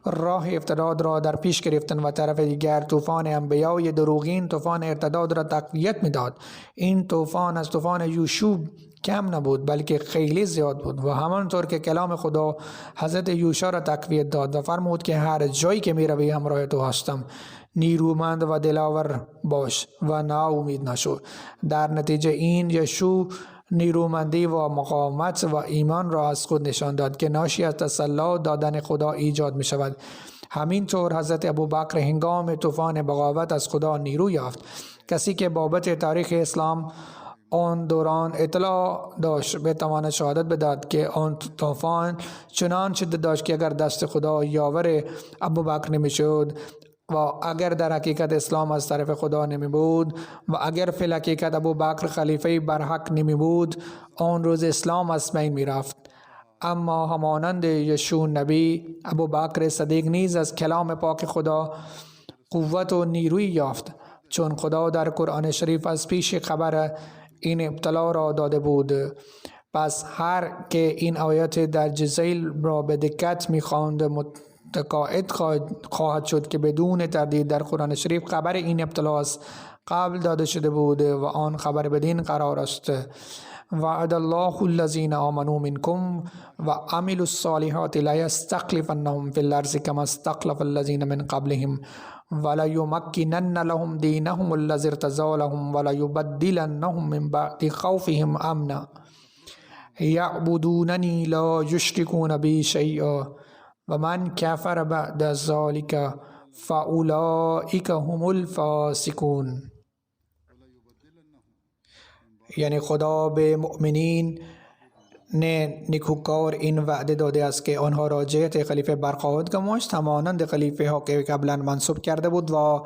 راه ارتداد را در پیش گرفتند و طرف دیگر طوفان انبیای دروغین طوفان ارتداد را تقویت می‌داد. این طوفان از طوفان یوشع کم نبود بلکه خیلی زیاد بود و همانطور که کلام خدا حضرت یوشع را تقویت داد و فرمود که هر جایی که میروی همراه تو هستم، نیرومند و دلاور باش و ناامید نشو. در نتیجه این یوشع نیرومندی و مقاومت و ایمان را از خود نشان داد که ناشی از تسلی دادن خدا ایجاد می شود. همینطور حضرت ابوبکر هنگام طوفان بغاوت از خدا نیرو یافت. کسی که بابت تاریخ اسلام آن دوران اطلاع داشت بتواند شهادت بدهد که آن طوفان چنان شدت داشت که اگر دست خدا یاور ابوبکر نمیشد و اگر در حقیقت اسلام از طرف خدا نمی بود و اگر فی الحقیقت ابوبکر خلیفه برحق نمی بود، آن روز اسلام از بین می رفت. اما همانند یوشع نبی، ابوبکر صدیق نیز از کلام پاک خدا قوت و نیروی یافت، چون خدا در قرآن شریف از پیش خبر این ابتلا را داده بود. پس هر که این آیات در جزیل را به دقت می‌خواند متقاعد خواهد شد که بدون تردید در قرآن شریف خبر این ابتلا از قبل داده شده بود و آن خبر بدین قرار است: وعد الله الذین آمنوا منکم و عملوا الصالحات لا یستخلفنهم فی الارض کما استخلف الذین من قبلهم وَلَيُمَكِّنَنَّ لَهُمْ دِينَهُمُ الَّذِي ارْتَضَىٰ لَهُمْ وَلَيُبَدِّلَنَّهُمْ مِنْ بَعْدِ خَوْفِهِمْ أَمْنًا يَعْبُدُونَنِي لَا يُشْرِكُونَ بِي شَيْئًا وَمَنْ كَفَرَ بَعْدَ ذَلِكَ فَأُولَٰئِكَ هُمُ الْفَاسِقُونَ. یعنی خدا به مؤمنین نیکوکار این وعده داده است که آنها را جهت خلیفه برخواهد گماشت، همانند خلیفه ها که قبلا منصوب کرده بود و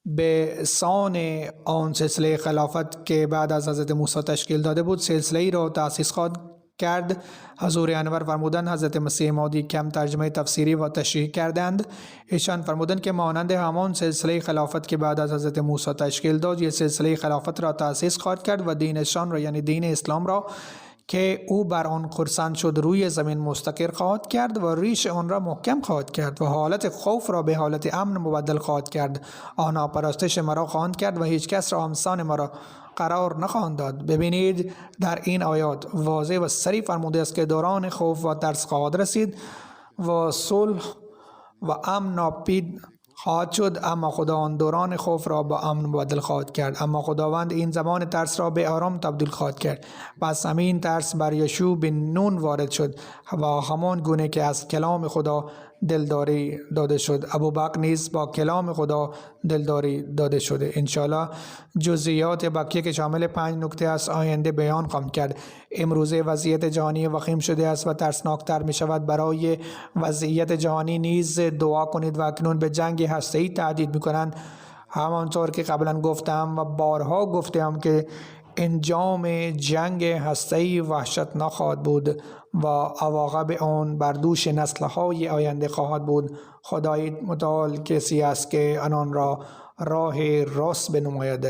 به سان آن سلسله خلافت که بعد از حضرت موسی تشکیل داده بود سلسله ای را تأسیس خواهد کرد. حضور انور فرمودند حضرت مسیح ماضی کم ترجمه تفسیری و تشریح کردند. ایشان فرمودند که مانند همان سلسله خلافت که بعد از حضرت موسی تشکیل داد، یہ سلسله خلافت را تأسیس خواهد کرد و دینشان را یعنی دین اسلام را که او بر آن خرسند شد روی زمین مستقر خواهد کرد و ریش آن را محکم خواهد کرد و حالت خوف را به حالت امن مبدل خواهد کرد. آنها پرستش مرا خواهند کرد و هیچ کس را همسان مرا قرار نخواهند داد. ببینید در این آیات واضح و صریح فرموده است که دوران خوف و ترس خواهد رسید و صلح و امن ناپدید خواهد شد، اما خدا آن دوران خوف را با امن مبدل خواهد کرد. اما خداوند این زمان ترس را به آرام تبدیل خواهد کرد. پس همین ترس بر یوشع بن نون وارد شد و همان گونه که از کلام خدا دلداری داده شد، ابوبکر نیز با کلام خدا دلداری داده شده. انشاءالله جزئیات بقیه که شامل 5 نکته است آینده بیان خواهم کرد. امروزه وضعیت جهانی وخیم شده است و ترسناکتر می شود. برای وضعیت جهانی نیز دعا کنید و اکنون به جنگ هسته‌ای تهدید می کنند. همانطور که قبلا گفتم و بارها گفتم که انجام جنگ هسته‌ای وحشت نخواهد بود و عواقب آن بر دوش نسل‌های آینده خواهد بود. خدای متعال کسی است که آنان را راه راست بنماید.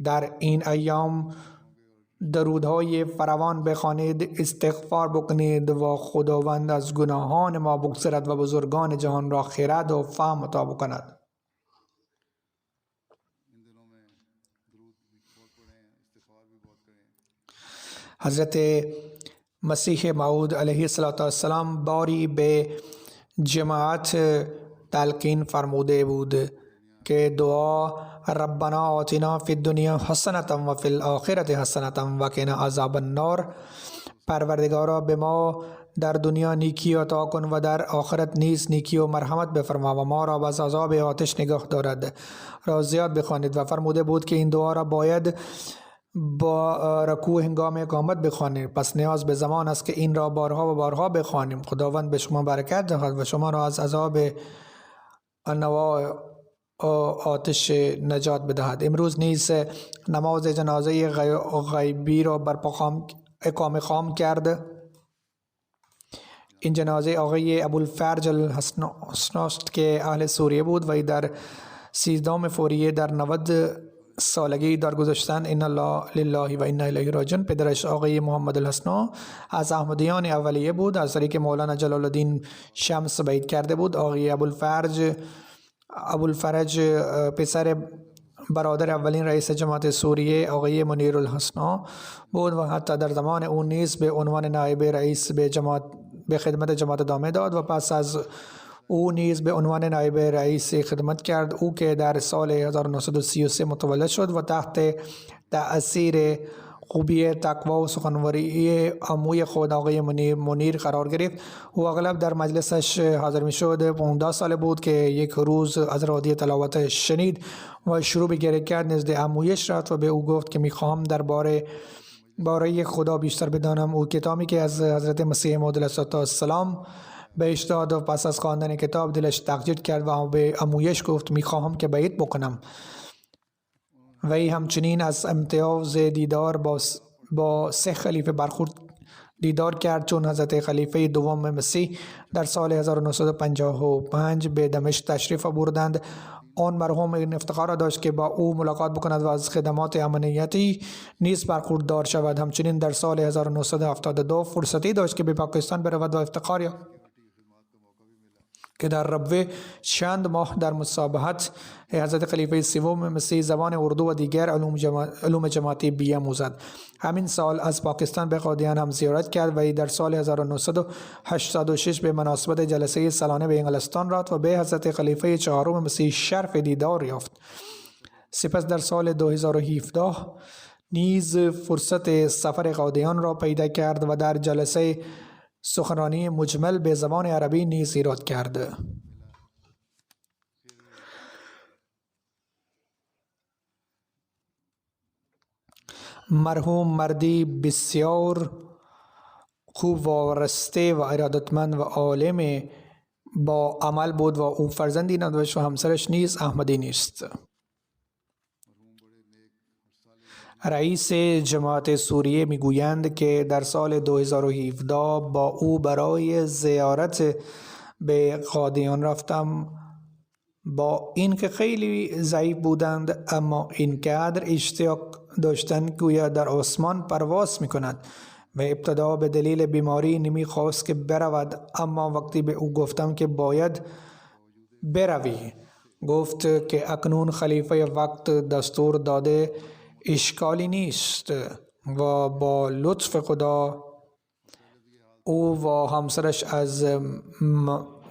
در این ایام درودهای فراوان بخوانید، استغفار بکنید و خداوند از گناهان ما بگذرد و بزرگان جهان را خرد و فهم عطا بکند. حضرت مسیح موعود علیه السلام باری به جماعت تلقین فرموده بود که دعا ربنا آتنا فی الدنیا حسنة و فی الاخرة حسنة و قنا عذاب النار. پروردگارا به ما در دنیا نیکی عطا کن و در آخرت نیز نیکی و مرحمت بفرما و ما را از عذاب آتش نگاه دارد. را زیاد بخوانید. و فرموده بود که این دعا را باید با رکوع هنگام اقامت بخوانیم. پس نیاز به زمان است که این را بارها و بارها بخوانیم. خداوند به شما برکت دهد و شما را از عذاب انواع آتش نجات بدهد. امروز نیز نماز جنازه غیبی را برپا اقامه خام کرد. این جنازه آقای ابوالفرج الحسن است که اهل سوریه بود و در 13 فوریه در 90 سالگی درگذشتند. ان الله لله و انا الیه راجعون. پدرش آقای محمد الحسن از احمدیان اولیه بود، از طریق مولانا جلال الدین شمس بیعت کرده بود. آقای ابوالفرج پسر برادر اولین رئیس جماعت سوریه آقای منیر الحسن بود و حتی در زمان او نیز به عنوان نایب رئیس به خدمت جماعت ادامه داد و پس از او نیز به عنوان نایب رئیس خدمت کرد. او که در سال 1933 متولد شد و تحت تأثیر خوبی تقوا و سخنوری عموی خود آقای منیر قرار گرفت. او اغلب در مجلسش حاضر می شد. 15 سال بود که یک روز از رادیو تلاوت شنید و شروع به گریه کرد. نزد عمویش رفت و به او گفت که می خواهم باره خدا بیشتر بدانم. او کتابی که از حضرت مسیح موعود علیه السلام بهش داد و پس از خواندن کتاب دلش تقجید کرد و به عمویش گفت می خواهم که بیعت بکنم. وی همچنین از امتیاز دیدار با 3 خلیفه برخورد دیدار کرد، چون حضرت خلیفه دوم مسیح در سال 1955 به دمشق تشریف آوردند. آن مرحوم این افتخار را داشت که با او ملاقات بکند و از خدمات امنیتی نیز برخوردار شود. همچنین در سال 1972 فرصتی داشت که به پاکستان برود و افتخار که در ربوه چند ماه در مصابحت حضرت خلیفه سوم مسیح زبان اردو و دیگر علوم جماعتی بیاموزد. همین سال از پاکستان به قادیان هم زیارت کرد و در سال 1986 به مناسبت جلسه سالانه به انگلستان رفت و به حضرت خلیفه چهارم مسیح شرف دیدار یافت. سپس در سال 2017 نیز فرصت سفر قادیان را پیدا کرد و در جلسه سخنرانی مجمل به زبان عربی نیز ایراد کرد. مرحوم مردی بسیار خوب و رسته و ارادتمند و عالم با عمل بود و او فرزندی نداشت و همسرش نیز احمدی نیست. رئیس جماعت سوریه میگویند که در سال 2017 با او برای زیارت به قادیان رفتم. با اینکه خیلی ضعیف بودند اما اینقدر اشتیاق داشتند گویا در آسمان پرواز میکند و ابتدا به دلیل بیماری نمیخواست که برود، اما وقتی به او گفتم که باید بروی گفت که اکنون خلیفه وقت دستور داده اشکالی نیست و با لطف خدا او و همسرش از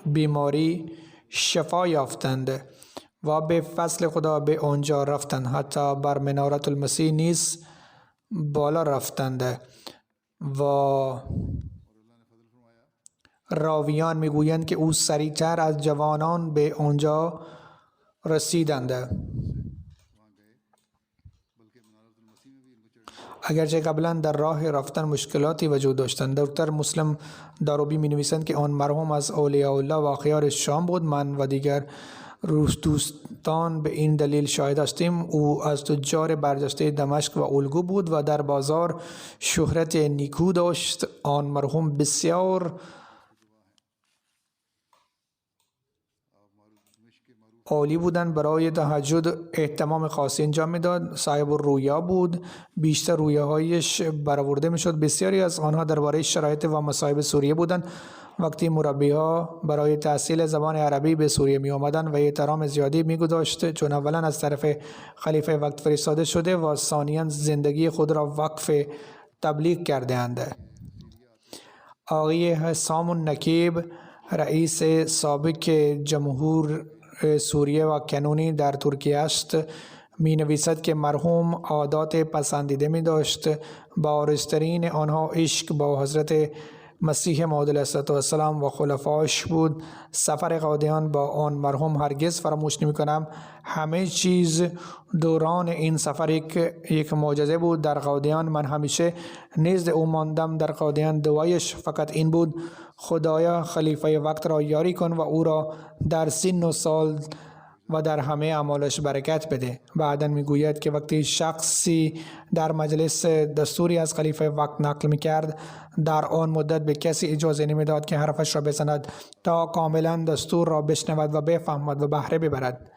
بیماری شفا یافتند و به فضل خدا به آنجا رفتند. حتی بر منارت المسیح نیز بالا رفتند و راویان میگویند که او سریعتر از جوانان به آنجا رسیدند. اگرچه قبلا در راه رفتن مشکلاتی وجود داشتند. دکتر مسلم داروبی می نویسند که آن مرحوم از اولیاء الله و اخیار شام بود. من و دیگر دوستان به این دلیل شاهد هستیم. او از تجار برجسته دمشق و الگو بود و در بازار شهرت نیکو داشت. آن مرحوم بسیار عالی بودند. برای تهجد اهتمام خاصی انجام میداد. صاحب الرویا بود. بیشتر رویاهایش برآورده میشد. بسیاری از آنها درباره شرایط و مصائب سوریه بودند. وقتی مربی‌ها برای تحصیل زبان عربی به سوریه می آمدند و احترام زیادی می گذاشت، چون اولا از طرف خلیفه وقت فرستاده شده و ثانیاً زندگی خود را وقف تبلیغ کرده اند. آقای حسام النکیب رئیس سابق جمهور سوریه و کنونی در ترکیه است. می نویسد که مرحوم عادات پسندیده می داشت. بارزترین آنها عشق با حضرت مسیح موعود علیه السلام و خلفایش بود. سفر قادیان با آن مرحوم هرگز فراموش نمی کنم. همه چیز دوران این سفر یک معجزه بود. در قادیان من همیشه نزد او ماندم. در قادیان دعایش فقط این بود: خدایا خلیفه وقت را یاری کن و او را در سن و سال و در همه اعمالش برکت بده. بعداً میگوید که وقتی شخصی در مجلس دستوری از خلیفه وقت نقل میکرد، در آن مدت به کسی اجازه نمیداد که حرفش را بزند تا کاملا دستور را بشنود و بفهمد و بهره ببرد.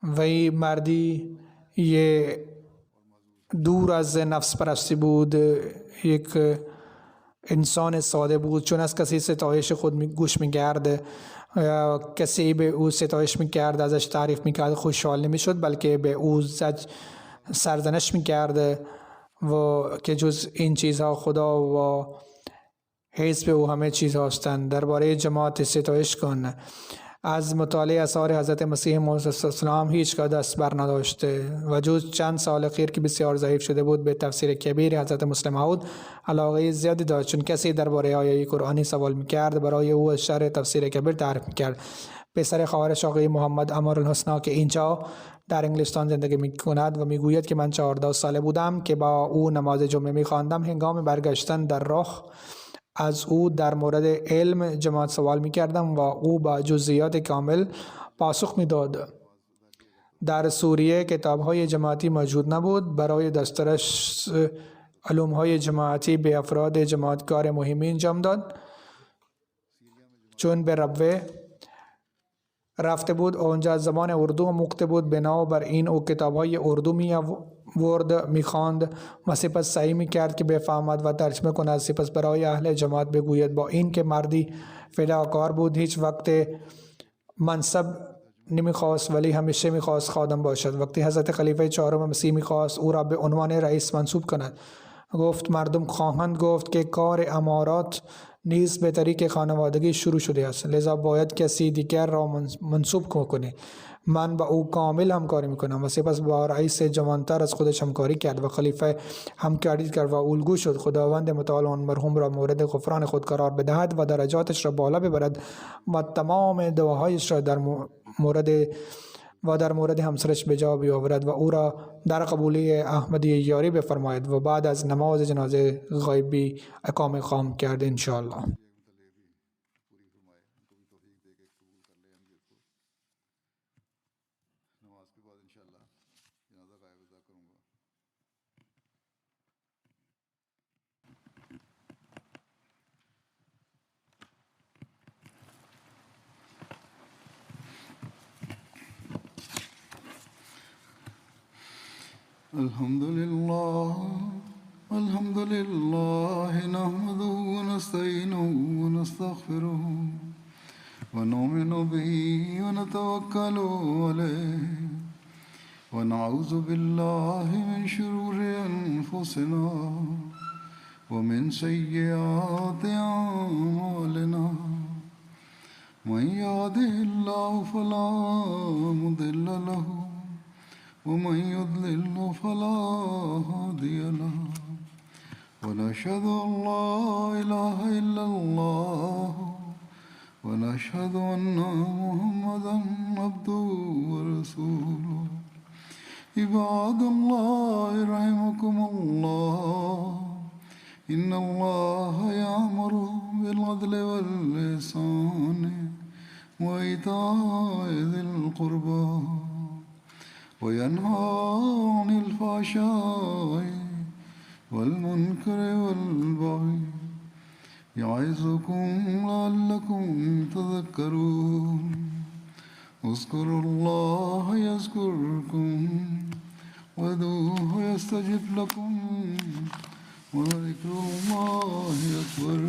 وی مردی یه دور از نفس پرستی بود، یک انسان ساده بود. چون از کسی ستایش خود گوش می‌کرد، کسی به او ستایش می‌کرد، ازش تعریف می‌کرد، خوشحال نمی‌شد، بلکه به او سرزنش می‌کرد و که جز این چیزها خدا و حزب او همه چیزها هستند. درباره جماعت ستایش کن. از مطالعه اثار حضرت مسیح موعود علیه السلام هیچگاه دست بر نداشته و جز چند سال اخیر که بسیار ضعیف شده بود به تفسیر کبیر حضرت مسلم موعود علاقه زیادی داشت. چون کسی درباره آیه قرآنی سوال میکرد، برای او از شرح تفسیر کبیر تعریف میکرد. پسر خواهرش آقای محمد امارالحسنا که اینجا در انگلستان زندگی میکند و میگوید که من 14 ساله بودم که با او نماز جمعه میخواندم. هنگام برگشتن در راه از او در مورد علم جماعت سوال می کردم و او با جزئیات کامل پاسخ می داد. در سوریه کتاب های جماعتی موجود نبود. برای دسترس علوم های جماعتی به افراد جماعت کار مهمی انجام داد. چون به ربوه رفته بود اونجا زبان اردو مخته بود، بنابراین او کتاب های اردو می میخواند و سپس سعی میکرد که بفهمد و ترجمه کند. سپس برای اهل جماعت بگوید. با این که مردی فداکار بود، هیچ وقت منصب نمیخواست ولی همیشه میخواست خادم باشد. وقتی حضرت خلیفه چهارم مسیح میخواست او را به عنوان رئیس منصوب کند، گفت مردم خواهند گفت که کار امارات نیز به طریق خانوادگی شروع شده است، لذا باید کسی دیگر را منصوب کنه. من با او کامل همکاری میکنم. و سپس با رئیس جوانتر از خودش همکاری کرد و خلیفه همکاری کرد و الگو شد. خداوند متعال آن مرحوم را مورد غفران خود قرار بدهد و درجاتش را بالا ببرد و تمام دعاهایش را در مورد همسرش به جا بیاورد و او را در قبولی احمدی یاری بفرماید و بعد از نماز جنازه غیبی اقامه خام کرد انشاءالله. الحمد لله نحمده ونستعينه ونستغفره ونؤمن به ونتوكل عليه ونعوذ بالله من شرور أنفسنا ومن سيئات أعمالنا. من يهده الله فلا مضل له ومن يضلل فلا هادي له ونشهد أن لا إله إلا الله ونشهد أن محمدا عبده ورسوله. عباد الله رحمكم الله إن الله يأمر بالعدل والإحسان وإيتاء ذي القربى وينهى عن الفحشاء والمنكر والبغي يعظكم لعلكم تذكرون. اذكروا الله يذكركم وادعوه يستجب لكم ولذكر الله أكبر.